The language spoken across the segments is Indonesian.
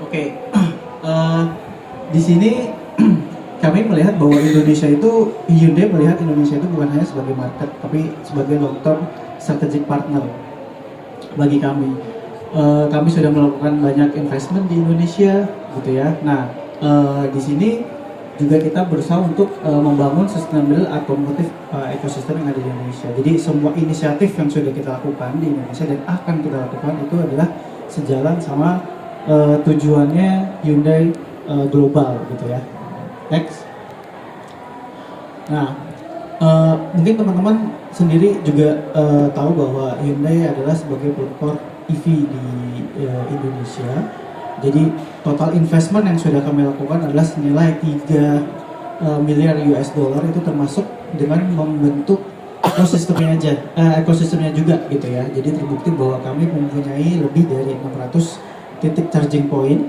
Oke, eh, di sini kami melihat bahwa Indonesia itu, Hyundai melihat Indonesia itu bukan hanya sebagai market, tapi sebagai long term strategic partner bagi kami. Kami sudah melakukan banyak investment di Indonesia, gitu ya. Nah, di sini juga kita berusaha untuk membangun sustainable automotive ecosystem yang ada di Indonesia. Jadi semua inisiatif yang sudah kita lakukan di Indonesia dan akan kita lakukan itu adalah sejalan sama tujuannya Hyundai global, gitu ya. Next. Nah, mungkin teman-teman sendiri juga tahu bahwa Hyundai adalah sebagai pelopor EV di Indonesia. Jadi total investment yang sudah kami lakukan adalah senilai 3 miliar US dollar, itu termasuk dengan membentuk ekosistemnya juga, gitu ya. Jadi terbukti bahwa kami mempunyai lebih dari 600 titik charging point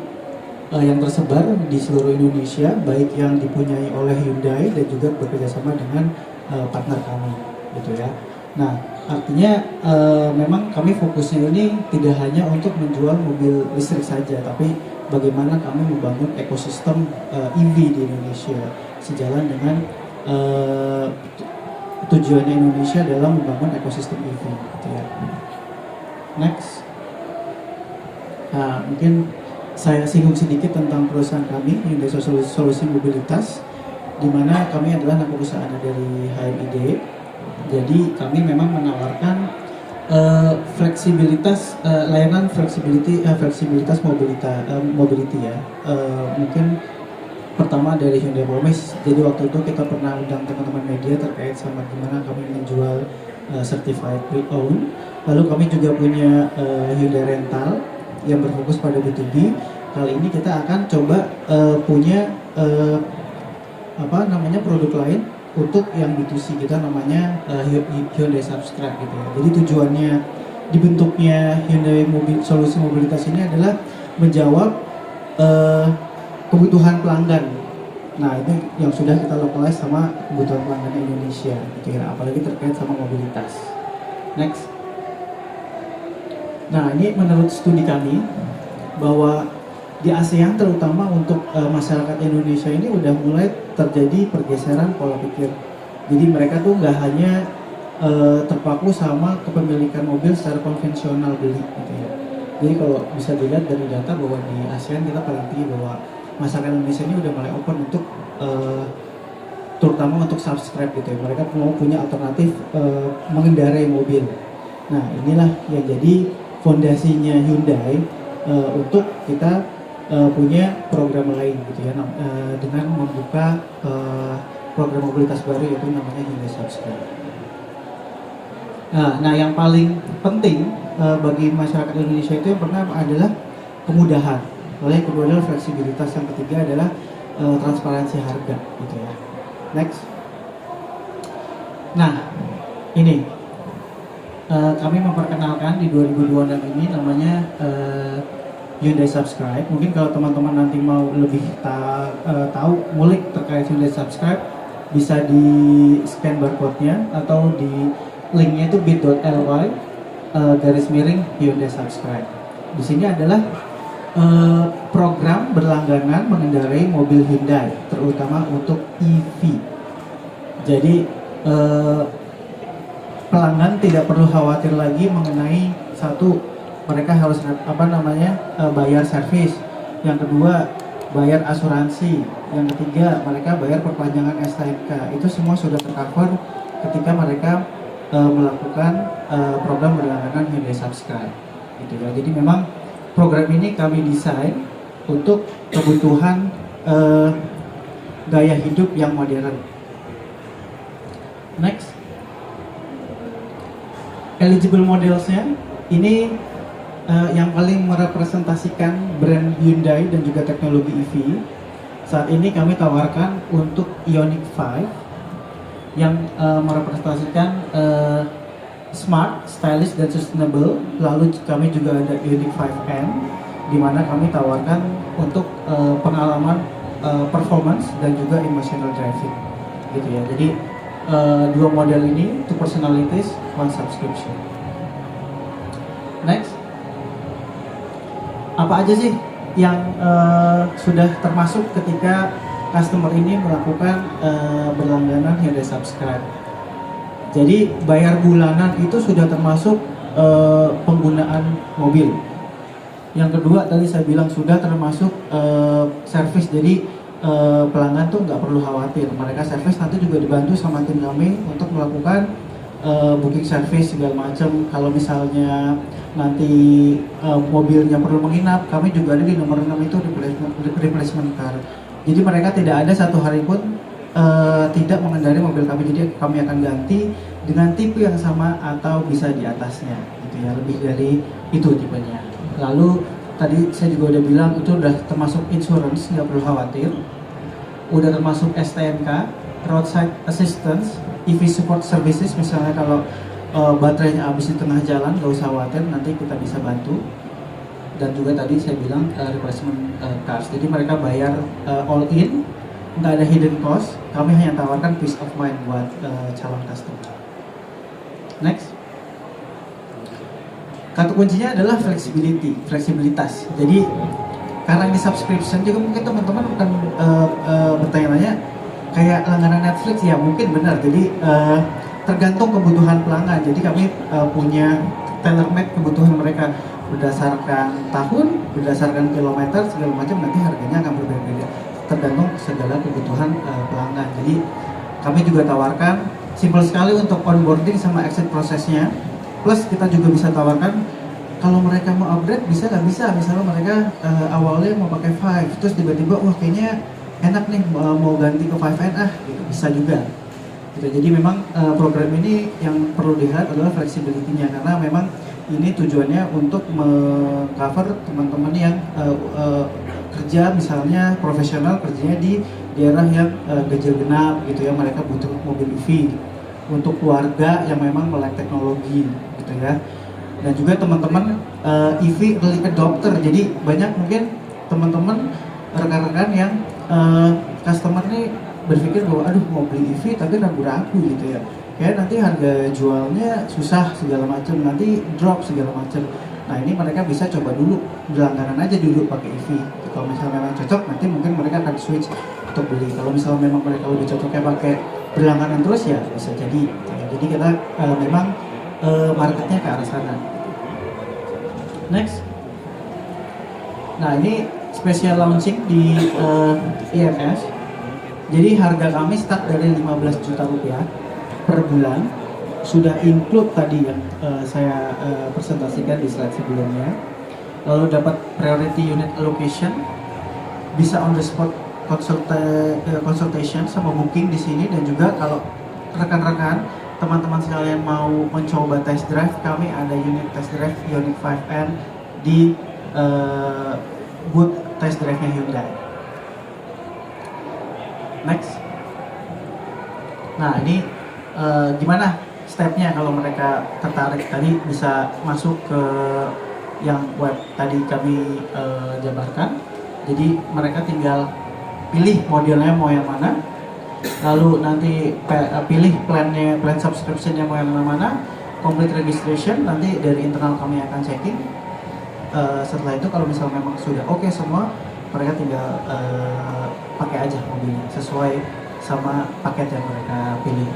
yang tersebar di seluruh Indonesia, baik yang dipunyai oleh Hyundai dan juga bekerjasama dengan partner kami, gitu ya. Nah, artinya memang kami fokusnya ini tidak hanya untuk menjual mobil listrik saja, tapi bagaimana kami membangun ekosistem EV di Indonesia sejalan dengan tujuannya Indonesia dalam membangun ekosistem EV, gitu ya. Next. Nah, mungkin saya singgung sedikit tentang perusahaan kami, Hyundai Solusi Mobilitas, di mana kami adalah anak perusahaan dari HMID. Jadi kami memang menawarkan fleksibilitas, layanan fleksibilitas mobility ya. Mungkin pertama dari Hyundai Promise. Jadi waktu itu kita pernah undang teman-teman media terkait sama gimana kami menjual certified pre-owned. Lalu kami juga punya Hyundai Rental yang berfokus pada B2B. Kali ini kita akan coba punya produk lain untuk yang B2C, kita namanya Hyundai Subscribe, gitu ya. Jadi tujuannya dibentuknya Hyundai Solusi Mobilitas ini adalah menjawab kebutuhan pelanggan. Nah, itu yang sudah kita localize sama kebutuhan pelanggan Indonesia, gitu ya. Apalagi terkait sama mobilitas. Next. Nah, ini menurut studi kami bahwa di ASEAN terutama untuk masyarakat Indonesia ini udah mulai terjadi pergeseran pola pikir. Jadi mereka tuh nggak hanya terpaku sama kepemilikan mobil secara konvensional beli, gitu ya. Jadi kalau bisa dilihat dari data bahwa di ASEAN kita paling tinggi bahwa masyarakat Indonesia ini udah mulai open untuk terutama untuk subscribe, gitu ya. Mereka mau punya alternatif mengendarai mobil. Nah, inilah yang jadi fondasinya Hyundai untuk kita punya program lain, gitu ya, dengan membuka program mobilitas baru yaitu namanya Hyundai Subscribe. Nah, yang paling penting bagi masyarakat Indonesia itu yang pertama adalah kemudahan, lalu yang kedua adalah fleksibilitas, yang ketiga adalah transparansi harga, gitu ya. Next. Nah, ini kami memperkenalkan di 2026 ini namanya Hyundai Subscribe. Mungkin kalau teman-teman nanti mau lebih tahu ngulik terkait Hyundai Subscribe, bisa di scan barcode-nya atau di linknya itu bit.ly /Hyundai Subscribe. Di sini adalah program berlangganan mengendarai mobil Hyundai, terutama untuk EV. Jadi pelanggan tidak perlu khawatir lagi mengenai satu, mereka harus bayar servis, yang kedua bayar asuransi, yang ketiga mereka bayar perpanjangan STNK. Itu semua sudah tercover ketika mereka melakukan program berlangganan Hyundai Subscribe, gitu ya. Jadi memang program ini kami desain untuk kebutuhan gaya hidup yang modern. Next. Eligible modelsnya ini yang paling merepresentasikan brand Hyundai dan juga teknologi EV. Saat ini kami tawarkan untuk Ioniq 5 yang merepresentasikan smart, stylish, dan sustainable. Lalu kami juga ada Ioniq 5N, di mana kami tawarkan untuk pengalaman performance dan juga emotional driving, gitu ya. Jadi dua model ini, two personalities, one subscription. Next. Apa aja sih yang sudah termasuk ketika customer ini melakukan berlangganan Hyundai Subscribe. Jadi bayar bulanan itu sudah termasuk penggunaan mobil. Yang kedua tadi saya bilang sudah termasuk servis. Jadi pelanggan tuh nggak perlu khawatir, mereka servis nanti juga dibantu sama tim kami untuk melakukan booking service segala macam. Kalau misalnya nanti mobilnya perlu menginap, kami juga ada di nomor 6 itu replacement car. Jadi mereka tidak ada satu hari pun tidak mengendarai mobil kami. Jadi kami akan ganti dengan tipe yang sama atau bisa di atasnya, gitu ya, lebih dari itu tipenya. Lalu tadi saya juga udah bilang itu udah termasuk insurance, nggak perlu khawatir. Udah termasuk STNK, roadside assistance, EV support services. Misalnya kalau baterainya habis di tengah jalan, nggak usah khawatir, nanti kita bisa bantu. Dan juga tadi saya bilang replacement cars. Jadi mereka bayar all in, nggak ada hidden cost. Kami hanya tawarkan peace of mind buat calon customer. Next. Kata kuncinya adalah fleksibilitas. Jadi karena ini subscription juga mungkin teman-teman akan bertanya-tanya kayak langganan Netflix ya, mungkin benar. Jadi tergantung kebutuhan pelanggan. Jadi kami punya tailor-made kebutuhan mereka berdasarkan tahun, berdasarkan kilometer segala macam, nanti harganya akan berbeda-beda tergantung segala kebutuhan pelanggan. Jadi kami juga tawarkan simple sekali untuk onboarding sama exit prosesnya. Plus kita juga bisa tawarkan kalau mereka mau upgrade bisa nggak bisa. Misalnya mereka awalnya mau pakai 5, terus tiba-tiba wah kayaknya enak nih mau ganti ke 5N gitu, bisa juga. Gitu. Jadi memang program ini yang perlu dilihat adalah flexibility-nya, karena memang ini tujuannya untuk mengcover teman-teman yang kerja misalnya profesional, kerjanya di daerah yang ganjil genap gitu ya, mereka butuh mobil EV. Untuk keluarga yang memang melek teknologi gitu ya, dan juga teman-teman EV early adopter. Jadi banyak mungkin teman-teman rekan-rekan yang customer nih berpikir bahwa aduh mau beli EV tapi ragu-ragu gitu ya, kayak nanti harga jualnya susah segala macam, nanti drop segala macam. Nah ini mereka bisa coba dulu berlangganan aja dulu pakai EV. Kalau misalnya memang cocok, nanti mungkin mereka akan switch untuk beli. Kalau misalnya memang mereka lebih cocoknya pakai berlangganan terus ya bisa jadi. Jadi kita memang marketnya ke arah sana. Next. Nah ini special launching di IMS. Jadi harga kami start dari 15 juta rupiah per bulan. Sudah include tadi yang saya presentasikan di slide sebelumnya. Lalu dapat priority unit allocation, bisa on the spot consultation sama booking di sini, dan juga kalau rekan-rekan teman-teman sekalian mau mencoba test drive, kami ada unit test drive Ioniq 5N di booth test drive-nya Hyundai. Next. Nah ini gimana stepnya kalau mereka tertarik? Tadi bisa masuk ke yang web tadi kami jabarkan. Jadi mereka tinggal pilih modelnya mau yang mana, lalu nanti pilih plan subscription-nya mau yang mana, complete registration, nanti dari internal kami akan checking. Setelah itu kalau misalnya memang sudah oke semua, mereka tinggal pakai aja mobilnya sesuai sama paket yang mereka pilih.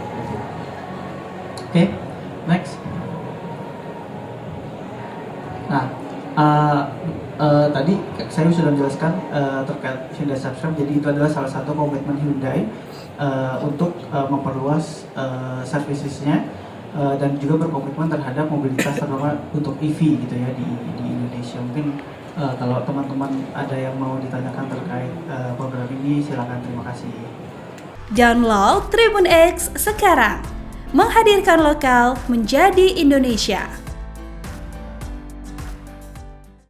Oke, next. Nah, tadi saya sudah menjelaskan terkait Hyundai Subscribe. Jadi itu adalah salah satu komitmen Hyundai untuk memperluas servicesnya dan juga berkomitmen terhadap mobilitas terutama untuk EV gitu ya di Indonesia. Mungkin kalau teman-teman ada yang mau ditanyakan terkait program ini, silakan. Terima kasih. Download Tribun X sekarang, menghadirkan lokal menjadi Indonesia.